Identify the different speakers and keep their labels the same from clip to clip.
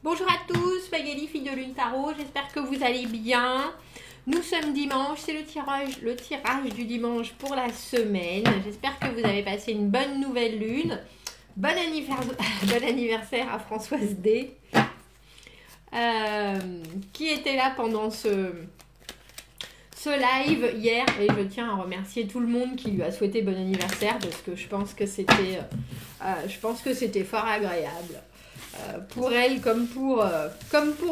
Speaker 1: Bonjour à tous, Magali, fille de Lune Tarot, j'espère que vous allez bien. Nous sommes dimanche, c'est le tirage du dimanche pour la semaine. J'espère que vous avez passé une bonne nouvelle lune. Bon anniversaire à Françoise D. Qui était là pendant ce live hier. Et je tiens à remercier tout le monde qui lui a souhaité bon anniversaire parce que je pense que c'était fort agréable. Pour elle comme pour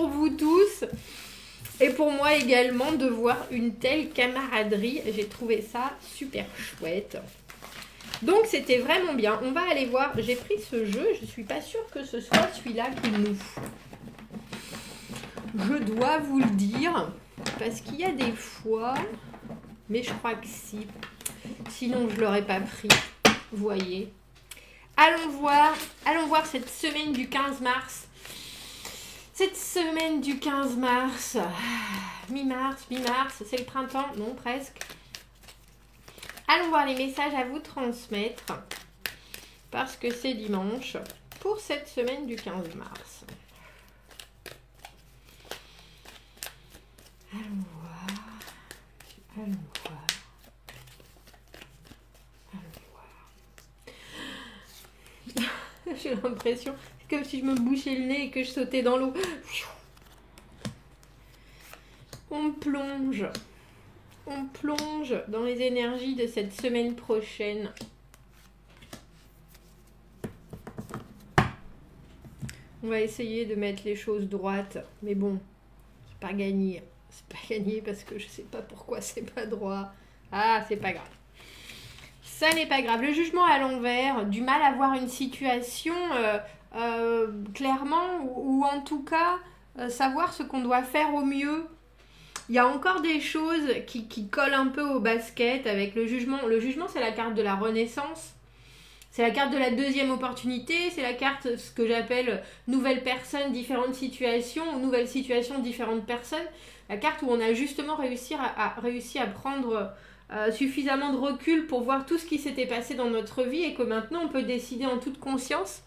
Speaker 1: vous tous et pour moi également de voir une telle camaraderie. J'ai trouvé ça super chouette, donc c'était vraiment bien. On va aller voir, j'ai pris ce jeu, je suis pas sûre que ce soit celui-là qu'il nous faut, je dois vous le dire, parce qu'il y a des fois, mais je crois que si, sinon je l'aurais pas pris, vous voyez. Allons voir cette semaine du 15 mars. Cette semaine du 15 mars. Mi-mars, c'est le printemps? Non, presque. Allons voir les messages à vous transmettre. Parce que c'est dimanche. Pour cette semaine du 15 mars. Allons voir. J'ai l'impression, c'est comme si je me bouchais le nez et que je sautais dans l'eau. On plonge dans les énergies de cette semaine prochaine. On va essayer de mettre les choses droites, mais bon, c'est pas gagné. C'est pas gagné parce que je sais pas pourquoi c'est pas droit. Ah, c'est pas grave. Ça n'est pas grave. Le jugement à l'envers, du mal à voir une situation clairement, ou en tout cas savoir ce qu'on doit faire au mieux. Il y a encore des choses qui collent un peu au basket avec le jugement. Le jugement, c'est la carte de la renaissance. C'est la carte de la deuxième opportunité. C'est la carte, ce que j'appelle nouvelle personne, différentes situations, ou nouvelle situation, différentes personnes. La carte où on a justement réussi à prendre suffisamment de recul pour voir tout ce qui s'était passé dans notre vie et que maintenant on peut décider en toute conscience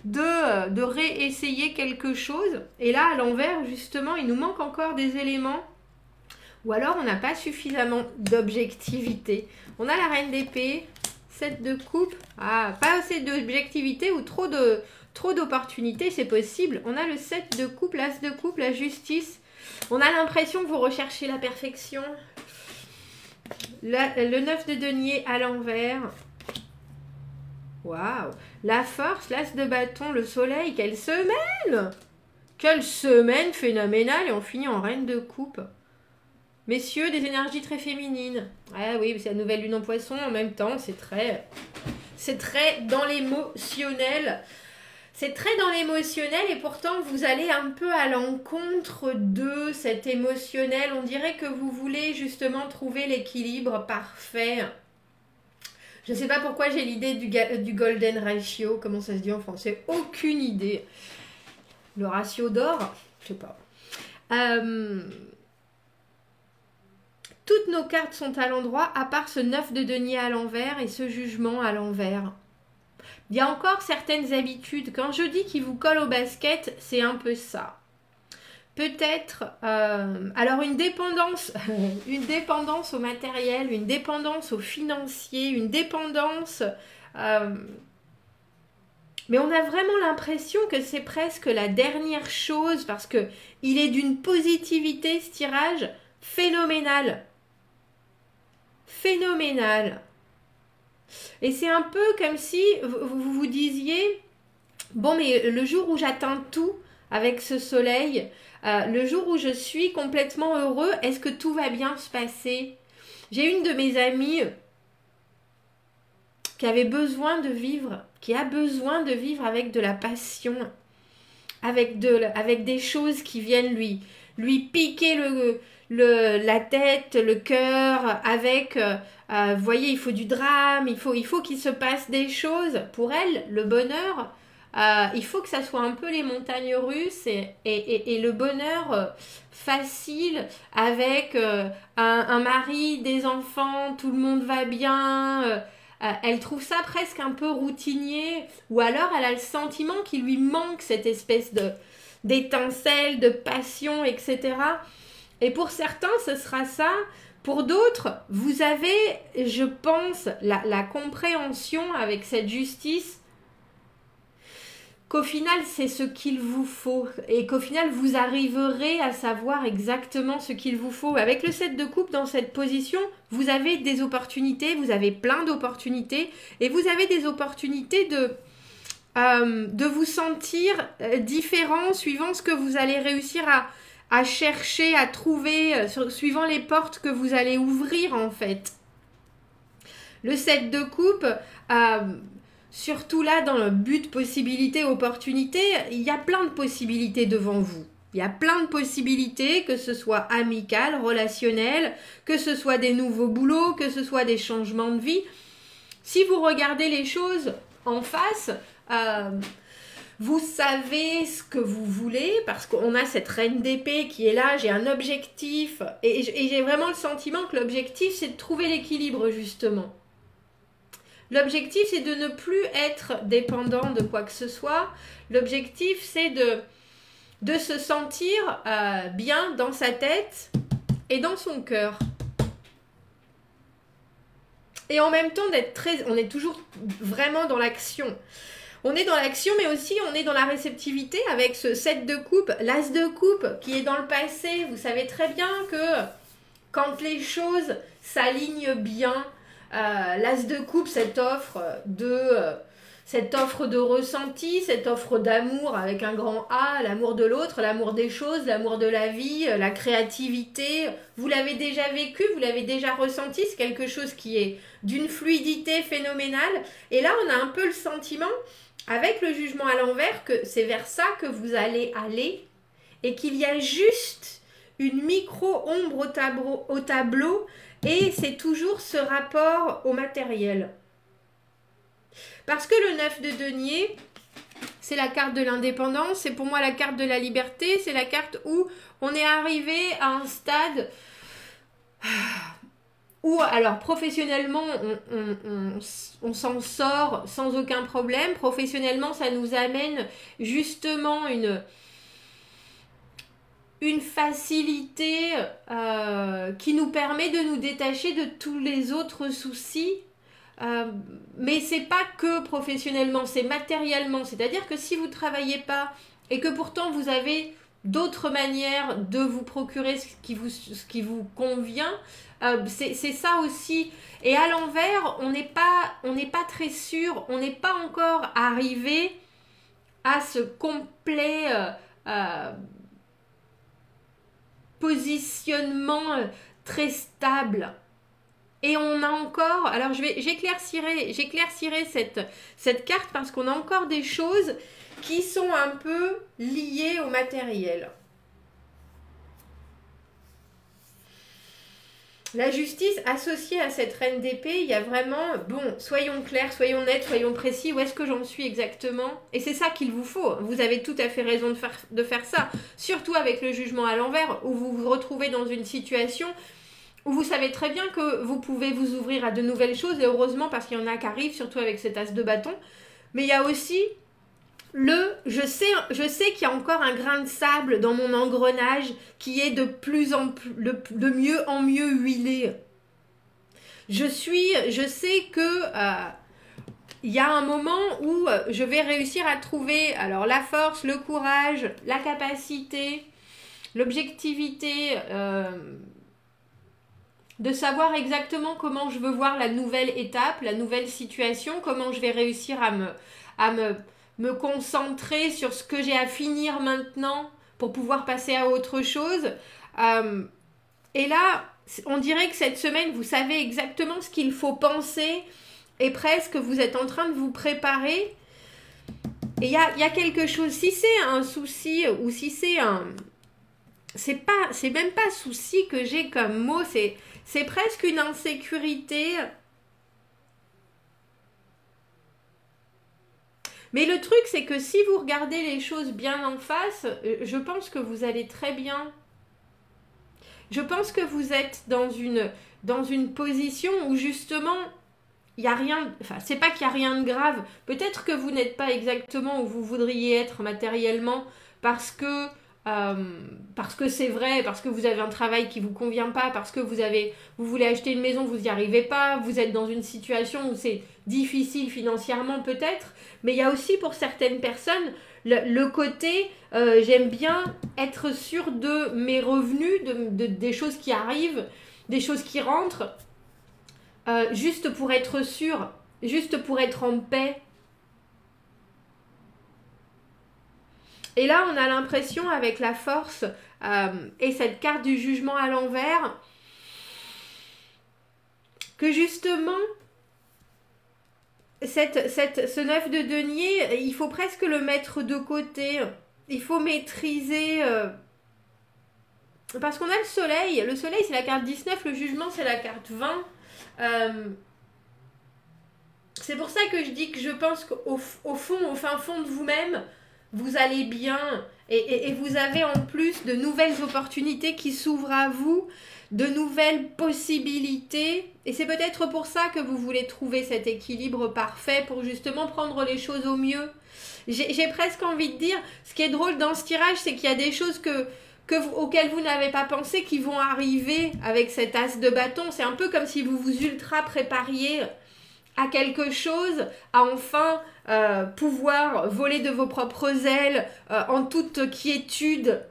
Speaker 1: de réessayer quelque chose. Et là, à l'envers, justement, il nous manque encore des éléments ou alors on n'a pas suffisamment d'objectivité. On a la reine d'épée, 7 de coupe, pas assez d'objectivité ou trop d'opportunités, c'est possible. On a le 7 de coupe, l'as de coupe, la justice. On a l'impression que vous recherchez la perfection. Le 9 de denier à l'envers. Waouh! La force, l'as de bâton, le soleil. Quelle semaine! Quelle semaine phénoménale! Et on finit en reine de coupe. Messieurs, des énergies très féminines. Ah oui, c'est la nouvelle lune en poisson. En même temps, c'est très dans l'émotionnel. C'est très dans l'émotionnel et pourtant vous allez un peu à l'encontre de cet émotionnel. On dirait que vous voulez justement trouver l'équilibre parfait. Je ne sais pas pourquoi j'ai l'idée du golden ratio. Comment ça se dit en français? Aucune idée. Le ratio d'or? Je sais pas. Toutes nos cartes sont à l'endroit à part ce 9 de denier à l'envers et ce jugement à l'envers. Il y a encore certaines habitudes. Quand je dis qu'ils vous collent au basket, c'est un peu ça. Peut-être, alors une dépendance au matériel, une dépendance au financier, une dépendance... mais on a vraiment l'impression que c'est presque la dernière chose parce que il est d'une positivité, ce tirage, phénoménale. Phénoménale. Et c'est un peu comme si vous vous disiez, bon mais le jour où j'atteins tout avec ce soleil, le jour où je suis complètement heureux, est-ce que tout va bien se passer? J'ai une de mes amies qui a besoin de vivre avec de la passion, avec des choses qui viennent lui piquer la tête, le cœur, avec, vous voyez, il faut du drame, il faut qu'il se passe des choses. Pour elle, le bonheur, il faut que ça soit un peu les montagnes russes et le bonheur facile avec un mari, des enfants, tout le monde va bien. Elle trouve ça presque un peu routinier, ou alors elle a le sentiment qu'il lui manque cette espèce d'étincelles, de passion, etc. Et pour certains, ce sera ça. Pour d'autres, vous avez, je pense, la compréhension avec cette justice qu'au final, c'est ce qu'il vous faut. Et qu'au final, vous arriverez à savoir exactement ce qu'il vous faut. Avec le 7 de coupe dans cette position, vous avez des opportunités, vous avez plein d'opportunités. Et vous avez des opportunités de vous sentir différent suivant ce que vous allez réussir à chercher, à trouver, suivant les portes que vous allez ouvrir en fait. Le 7 de coupe, surtout là dans le but possibilité, opportunité, il y a plein de possibilités devant vous. Il y a plein de possibilités, que ce soit amical, relationnel, que ce soit des nouveaux boulots, que ce soit des changements de vie. Si vous regardez les choses en face, vous savez ce que vous voulez parce qu'on a cette reine d'épée qui est là, j'ai un objectif et j'ai vraiment le sentiment que l'objectif c'est de trouver l'équilibre justement. L'objectif c'est de ne plus être dépendant de quoi que ce soit. L'objectif c'est de se sentir bien dans sa tête et dans son cœur. Et en même temps on est toujours vraiment dans l'action. On est dans l'action, mais aussi on est dans la réceptivité avec ce 7 de coupe, l'as de coupe qui est dans le passé. Vous savez très bien que quand les choses s'alignent bien, l'as de coupe, cette offre de ressenti, cette offre d'amour avec un grand A, l'amour de l'autre, l'amour des choses, l'amour de la vie, la créativité. Vous l'avez déjà vécu, vous l'avez déjà ressenti, c'est quelque chose qui est d'une fluidité phénoménale. Et là, on a un peu le sentiment, avec le jugement à l'envers, que c'est vers ça que vous allez aller et qu'il y a juste une micro-ombre au tableau et c'est toujours ce rapport au matériel. Parce que le 9 de denier, c'est la carte de l'indépendance, c'est pour moi la carte de la liberté, c'est la carte où on est arrivé à un stade où, alors professionnellement, on s'en sort sans aucun problème. Professionnellement, ça nous amène justement une facilité qui nous permet de nous détacher de tous les autres soucis. Mais c'est pas que professionnellement, c'est matériellement. C'est-à-dire que si vous ne travaillez pas et que pourtant vous avez d'autres manières de vous procurer ce qui vous convient, c'est ça aussi. Et à l'envers, on n'est pas très sûr, on n'est pas encore arrivé à ce complet positionnement très stable. Et on a encore, alors j'éclaircirai cette carte parce qu'on a encore des choses qui sont un peu liées au matériel. La justice associée à cette reine d'épée, il y a vraiment, bon, soyons clairs, soyons nets, soyons précis, où est-ce que j'en suis exactement? Et c'est ça qu'il vous faut, vous avez tout à fait raison de faire ça, surtout avec le jugement à l'envers, où vous vous retrouvez dans une situation où vous savez très bien que vous pouvez vous ouvrir à de nouvelles choses, et heureusement parce qu'il y en a qui arrivent, surtout avec cet as de bâton, mais il y a aussi je sais qu'il y a encore un grain de sable dans mon engrenage qui est de mieux en mieux huilé. Je sais que il y a un moment où je vais réussir à trouver alors la force, le courage, la capacité, l'objectivité, de savoir exactement comment je veux voir la nouvelle étape, la nouvelle situation, comment je vais réussir à me concentrer sur ce que j'ai à finir maintenant pour pouvoir passer à autre chose. Et là, on dirait que cette semaine, vous savez exactement ce qu'il faut penser et presque vous êtes en train de vous préparer. Et il y a quelque chose, si c'est un souci ou si c'est un... C'est même pas souci que j'ai comme mot, c'est presque une insécurité. Mais le truc, c'est que si vous regardez les choses bien en face, je pense que vous allez très bien. Je pense que vous êtes dans une position où justement, il n'y a rien... Enfin, c'est pas qu'il n'y a rien de grave. Peut-être que vous n'êtes pas exactement où vous voudriez être matériellement parce que c'est vrai, parce que vous avez un travail qui vous convient pas, parce que vous voulez acheter une maison, vous n'y arrivez pas, vous êtes dans une situation où c'est difficile financièrement peut-être, mais il y a aussi pour certaines personnes le côté j'aime bien être sûr de mes revenus, des choses qui arrivent, des choses qui rentrent, juste pour être sûr, juste pour être en paix. Et là, on a l'impression avec la force et cette carte du jugement à l'envers que justement, ce 9 de denier, il faut presque le mettre de côté. Il faut maîtriser... parce qu'on a le soleil. Le soleil, c'est la carte 19. Le jugement, c'est la carte 20. C'est pour ça que je dis que je pense qu'au fond, au fin fond de vous-même, vous allez bien et vous avez en plus de nouvelles opportunités qui s'ouvrent à vous, de nouvelles possibilités. Et c'est peut-être pour ça que vous voulez trouver cet équilibre parfait pour justement prendre les choses au mieux. J'ai presque envie de dire, ce qui est drôle dans ce tirage, c'est qu'il y a des choses auxquelles vous n'avez pas pensé qui vont arriver avec cet as de bâton. C'est un peu comme si vous vous ultra prépariez à quelque chose, à enfin pouvoir voler de vos propres ailes en toute quiétude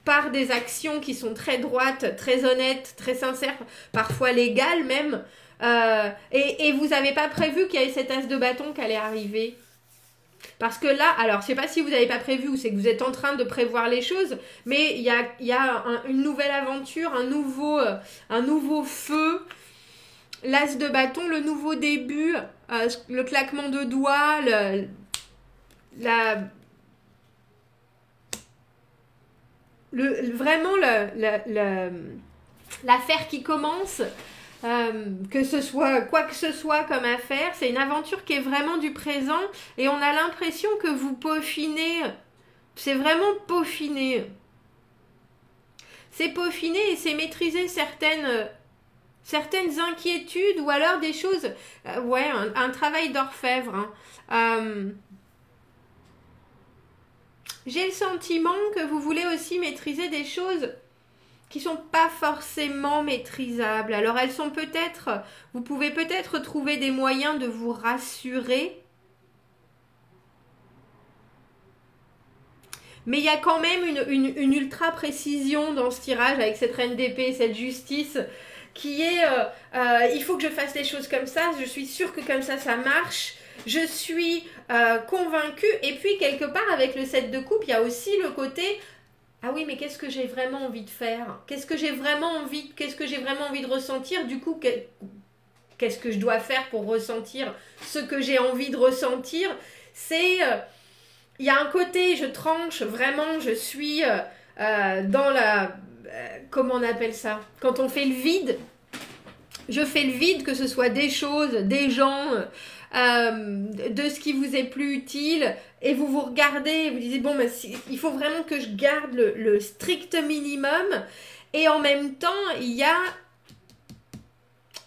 Speaker 1: par des actions qui sont très droites, très honnêtes, très sincères, parfois légales même, et vous n'avez pas prévu qu'il y avait cet as de bâton qui allait arriver. Parce que là, alors je sais pas si vous n'avez pas prévu ou c'est que vous êtes en train de prévoir les choses, mais il y a une nouvelle aventure, un nouveau feu. L'as de bâton, le nouveau début, le claquement de doigts, vraiment l'affaire qui commence, que ce soit quoi que ce soit comme affaire, c'est une aventure qui est vraiment du présent et on a l'impression que vous peaufinez, c'est vraiment peaufiner. C'est peaufiner et c'est maîtriser certaines inquiétudes ou alors des choses, un travail d'orfèvre. J'ai le sentiment que vous voulez aussi maîtriser des choses qui sont pas forcément maîtrisables. Alors elles sont vous pouvez peut-être trouver des moyens de vous rassurer, mais il y a quand même une ultra précision dans ce tirage avec cette reine d'épée, cette justice, qui est il faut que je fasse les choses comme ça, je suis sûre que comme ça marche, je suis convaincue. Et puis quelque part avec le 7 de coupe, il y a aussi le côté ah oui, mais qu'est-ce que j'ai vraiment envie de faire, qu'est-ce que j'ai vraiment envie de ressentir, du coup qu'est-ce que je dois faire pour ressentir ce que j'ai envie de ressentir. C'est il y a un côté je tranche vraiment, je suis dans la comment on appelle ça, quand on fait le vide. Je fais le vide, que ce soit des choses, des gens, de ce qui vous est plus utile, et vous regardez et vous disiez bon, il faut vraiment que je garde le strict minimum, et en même temps il y a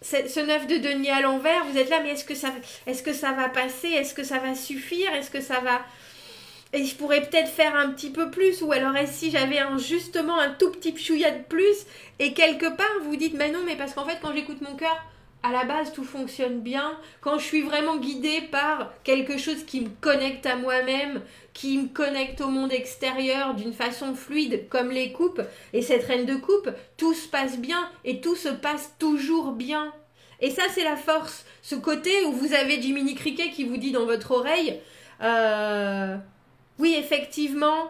Speaker 1: ce 9 de denier à l'envers, vous êtes là, mais est-ce que ça va passer, est-ce que ça va suffire, est-ce que ça va... Et je pourrais peut-être faire un petit peu plus, ou alors si j'avais justement un tout petit chouïa de plus, et quelque part vous dites mais non, mais parce qu'en fait quand j'écoute mon cœur, à la base tout fonctionne bien, quand je suis vraiment guidée par quelque chose qui me connecte à moi-même, qui me connecte au monde extérieur d'une façon fluide comme les coupes, et cette reine de coupe, tout se passe bien, et tout se passe toujours bien. Et ça c'est la force, ce côté où vous avez Jiminy Cricket qui vous dit dans votre oreille oui, effectivement,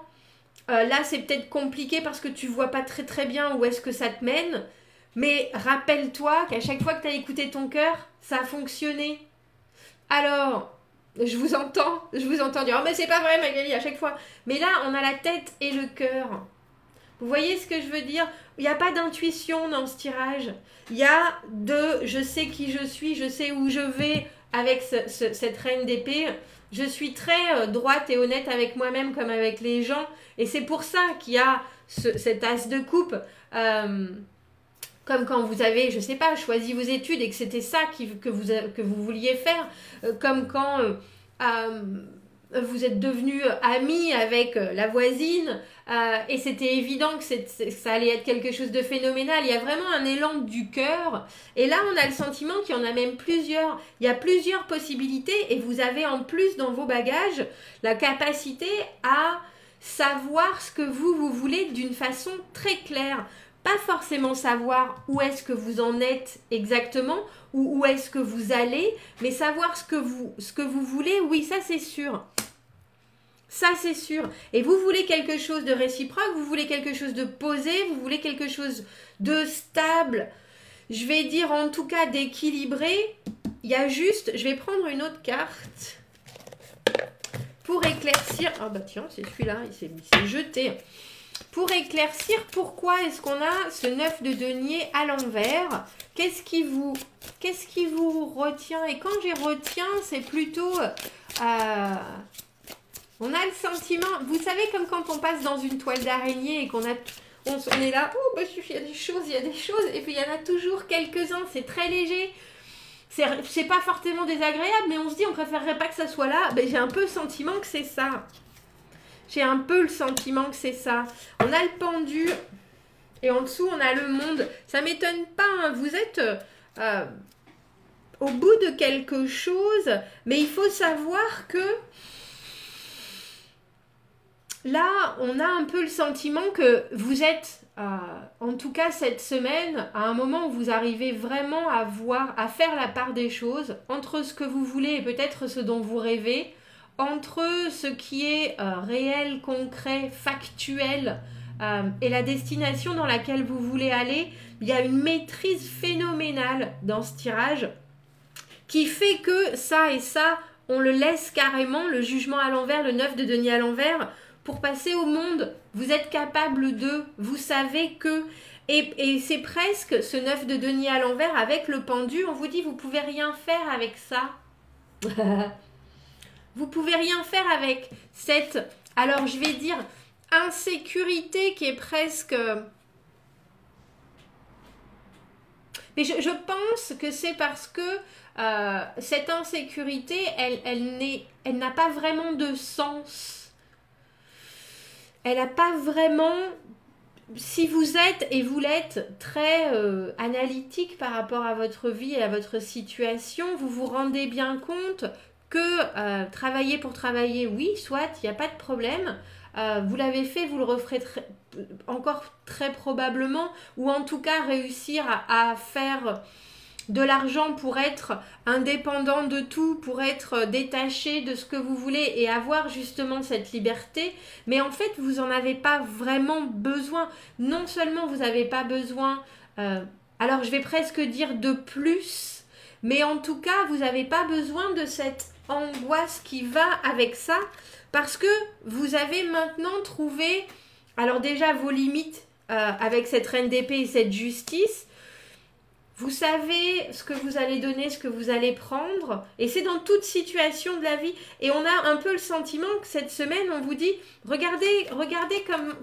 Speaker 1: là c'est peut-être compliqué parce que tu vois pas très très bien où est-ce que ça te mène, mais rappelle-toi qu'à chaque fois que tu as écouté ton cœur, ça a fonctionné. Alors, je vous entends dire « Oh mais c'est pas vrai Magali, à chaque fois !» Mais là, on a la tête et le cœur. Vous voyez ce que je veux dire? Il n'y a pas d'intuition dans ce tirage. Il y a je sais qui je suis, je sais où je vais avec cette reine d'épée. Je suis très droite et honnête avec moi-même comme avec les gens. Et c'est pour ça qu'il y a cet as de coupe. Comme quand vous avez, je sais pas, choisi vos études et que c'était ça que vous vouliez faire. Comme quand vous êtes devenu ami avec la voisine et c'était évident que ça allait être quelque chose de phénoménal. Il y a vraiment un élan du cœur et là on a le sentiment qu'il y en a même plusieurs. Il y a plusieurs possibilités et vous avez en plus dans vos bagages la capacité à savoir ce que vous voulez d'une façon très claire. Pas forcément savoir où est-ce que vous en êtes exactement ou où est-ce que vous allez, mais savoir ce que vous voulez, oui, ça c'est sûr. Ça c'est sûr. Et vous voulez quelque chose de réciproque, vous voulez quelque chose de posé, vous voulez quelque chose de stable, je vais dire en tout cas d'équilibré. Il y a juste, je vais prendre une autre carte pour éclaircir. Ah bah tiens, c'est celui-là, il s'est jeté. Pour éclaircir pourquoi est-ce qu'on a ce 9 de denier à l'envers. Qu'est-ce qui vous retient? Et quand j'ai retiens, c'est plutôt... on a le sentiment... Vous savez, comme quand on passe dans une toile d'araignée et qu'on est là, oh, bah, il y a des choses, et puis il y en a toujours quelques-uns, c'est très léger. C'est pas forcément désagréable, mais on se dit, on préférerait pas que ça soit là. Ben, j'ai un peu le sentiment que c'est ça. J'ai un peu le sentiment que c'est ça. On a le pendu et en dessous, on a le monde. Ça m'étonne pas, hein. Vous êtes au bout de quelque chose, mais il faut savoir que là, on a un peu le sentiment que vous êtes, en tout cas cette semaine, à un moment où vous arrivez vraiment à faire la part des choses entre ce que vous voulez et peut-être ce dont vous rêvez, entre ce qui est réel, concret, factuel et la destination dans laquelle vous voulez aller. Il y a une maîtrise phénoménale dans ce tirage qui fait que ça et ça, on le laisse carrément, le jugement à l'envers, le 9 de denier à l'envers, pour passer au monde. Vous êtes capable de, vous savez que... Et c'est presque ce 9 de denier à l'envers avec le pendu, on vous dit vous pouvez rien faire avec ça. Vous pouvez rien faire avec cette, alors je vais dire, insécurité qui est presque... Mais je pense que c'est parce que cette insécurité, elle n'a pas vraiment de sens. Elle n'a pas vraiment... Si vous êtes, et vous l'êtes, très analytique par rapport à votre vie et à votre situation, vous vous rendez bien compte que travailler pour travailler, oui, soit, il n'y a pas de problème. Vous l'avez fait, vous le referez encore très probablement, ou en tout cas réussir à faire de l'argent pour être indépendant de tout, pour être détaché de ce que vous voulez et avoir justement cette liberté. Mais en fait, vous n'en avez pas vraiment besoin. Non seulement vous n'avez pas besoin, alors je vais presque dire de plus, mais en tout cas, vous n'avez pas besoin de cette angoisse qui va avec ça, parce que vous avez maintenant trouvé, alors déjà vos limites avec cette reine d'épée et cette justice. Vous savez ce que vous allez donner, ce que vous allez prendre, et c'est dans toute situation de la vie. Et on a un peu le sentiment que cette semaine, on vous dit, regardez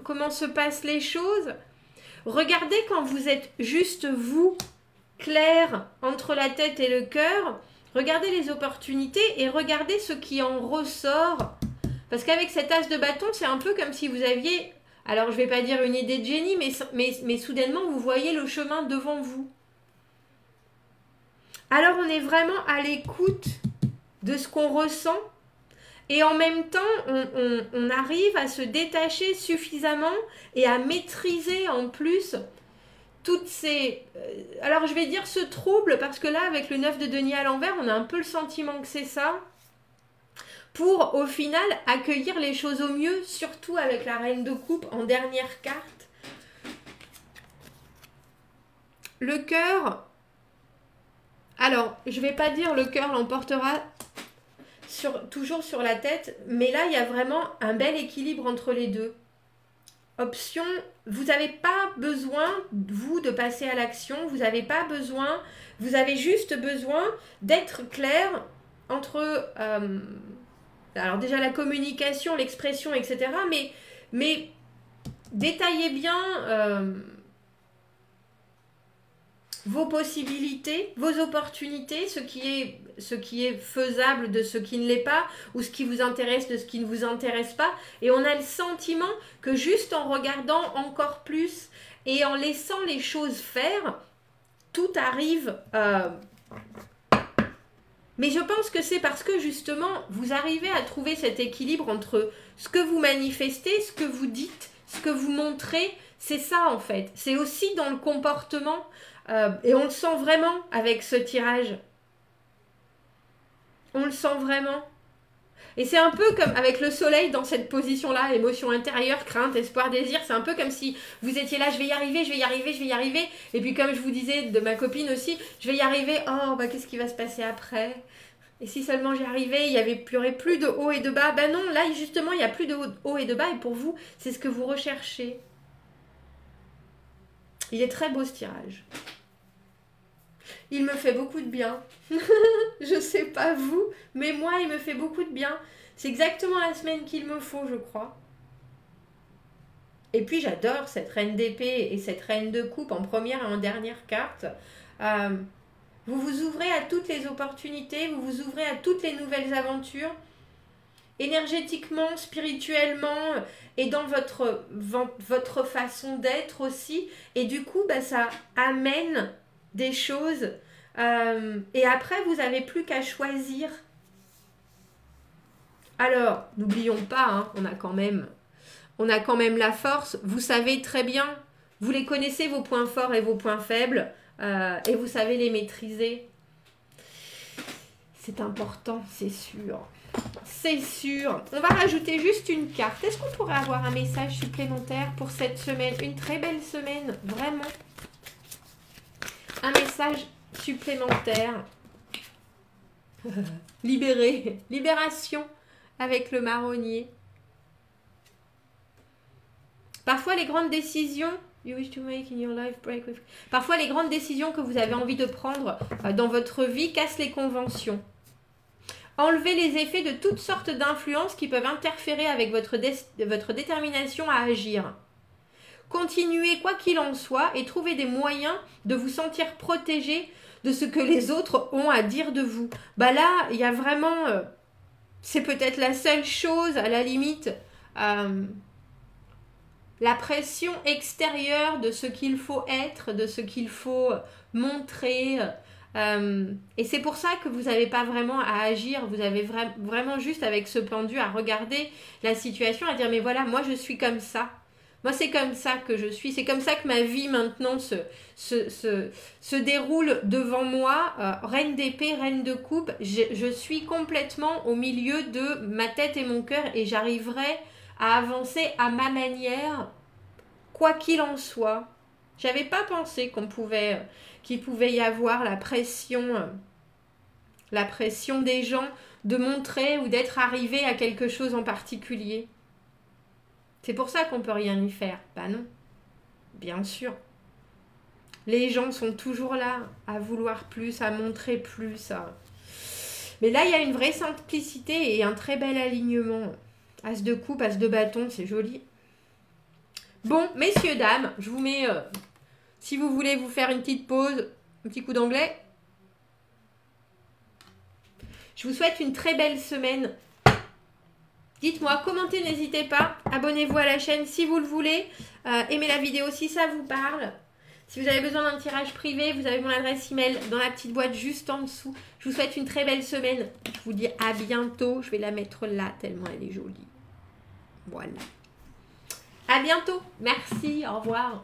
Speaker 1: comment se passent les choses. Regardez quand vous êtes juste vous, clair entre la tête et le cœur. Regardez les opportunités et regardez ce qui en ressort. Parce qu'avec cet as de bâton, c'est un peu comme si vous aviez, alors je ne vais pas dire une idée de génie, mais soudainement, vous voyez le chemin devant vous. Alors on est vraiment à l'écoute de ce qu'on ressent et en même temps, on arrive à se détacher suffisamment et à maîtriser en plus toutes ces... alors je vais dire ce trouble, parce que là, avec le 9 de denier à l'envers, on a un peu le sentiment que c'est ça, pour au final accueillir les choses au mieux, surtout avec la reine de coupe en dernière carte. Le cœur, alors je vais pas dire le cœur l'emportera toujours sur la tête, mais là il y a vraiment un bel équilibre entre les deux. Option, vous n'avez pas besoin, vous, de passer à l'action, vous n'avez pas besoin, vous avez juste besoin d'être clair entre, alors déjà la communication, l'expression, etc., mais détaillez bien vos possibilités, vos opportunités, ce qui est faisable de ce qui ne l'est pas, ou ce qui vous intéresse de ce qui ne vous intéresse pas. Et on a le sentiment que juste en regardant encore plus et en laissant les choses faire, tout arrive. Mais je pense que c'est parce que justement, vous arrivez à trouver cet équilibre entre ce que vous manifestez, ce que vous dites, ce que vous montrez. C'est ça en fait. C'est aussi dans le comportement. Et on le sent vraiment avec ce tirage. On le sent vraiment. Et c'est un peu comme avec le soleil dans cette position-là, émotion intérieure, crainte, espoir, désir. C'est un peu comme si vous étiez là, je vais y arriver, je vais y arriver, je vais y arriver. Et puis comme je vous disais de ma copine aussi, je vais y arriver. Oh, bah qu'est-ce qui va se passer après? Et si seulement j'y arrivais, il y aurait plus de haut et de bas. Ben non, là justement, il n'y a plus de haut et de bas. Et pour vous, c'est ce que vous recherchez. Il est très beau ce tirage. Il me fait beaucoup de bien. Je sais pas vous, mais moi, il me fait beaucoup de bien. C'est exactement la semaine qu'il me faut, je crois. Et puis, j'adore cette reine d'épée et cette reine de coupe en première et en dernière carte. Vous vous ouvrez à toutes les opportunités, vous vous ouvrez à toutes les nouvelles aventures. Énergétiquement, spirituellement et dans votre façon d'être aussi. Et du coup, bah, ça amène des choses et après vous n'avez plus qu'à choisir. Alors n'oublions pas, hein, on a quand même la force. Vous savez très bien, vous les connaissez, vos points forts et vos points faibles, et vous savez les maîtriser. C'est important, c'est sûr. C'est sûr. On va rajouter juste une carte. Est-ce qu'on pourrait avoir un message supplémentaire pour cette semaine? Une très belle semaine, vraiment. Un message supplémentaire. Libéré. Libération avec le marronnier. Parfois, les grandes décisions... You wish to make in your life break with... Parfois, les grandes décisions que vous avez envie de prendre dans votre vie cassent les conventions. Enlevez les effets de toutes sortes d'influences qui peuvent interférer avec votre détermination à agir. Continuez quoi qu'il en soit et trouvez des moyens de vous sentir protégé de ce que les autres ont à dire de vous. Bah là, il y a vraiment... c'est peut-être la seule chose, à la limite, la pression extérieure de ce qu'il faut être, de ce qu'il faut montrer... et c'est pour ça que vous n'avez pas vraiment à agir, vous avez vraiment juste avec ce pendu à regarder la situation, à dire mais voilà, moi je suis comme ça, moi c'est comme ça que je suis, c'est comme ça que ma vie maintenant se déroule devant moi, reine d'épée, reine de coupe, je suis complètement au milieu de ma tête et mon cœur et j'arriverai à avancer à ma manière, quoi qu'il en soit. J'avais pas pensé qu'il pouvait y avoir la pression des gens de montrer ou d'être arrivé à quelque chose en particulier. C'est pour ça qu'on peut rien y faire. Bah non, bien sûr. Les gens sont toujours là à vouloir plus, à montrer plus. Mais là, il y a une vraie simplicité et un très bel alignement. As de coupe, as de bâton, c'est joli. Bon, messieurs, dames, je vous mets... si vous voulez vous faire une petite pause, un petit coup d'anglais. Je vous souhaite une très belle semaine. Dites-moi, commentez, n'hésitez pas. Abonnez-vous à la chaîne si vous le voulez. Aimez la vidéo si ça vous parle. Si vous avez besoin d'un tirage privé, vous avez mon adresse email dans la petite boîte juste en dessous. Je vous souhaite une très belle semaine. Je vous dis à bientôt. Je vais la mettre là tellement elle est jolie. Voilà. À bientôt. Merci. Au revoir.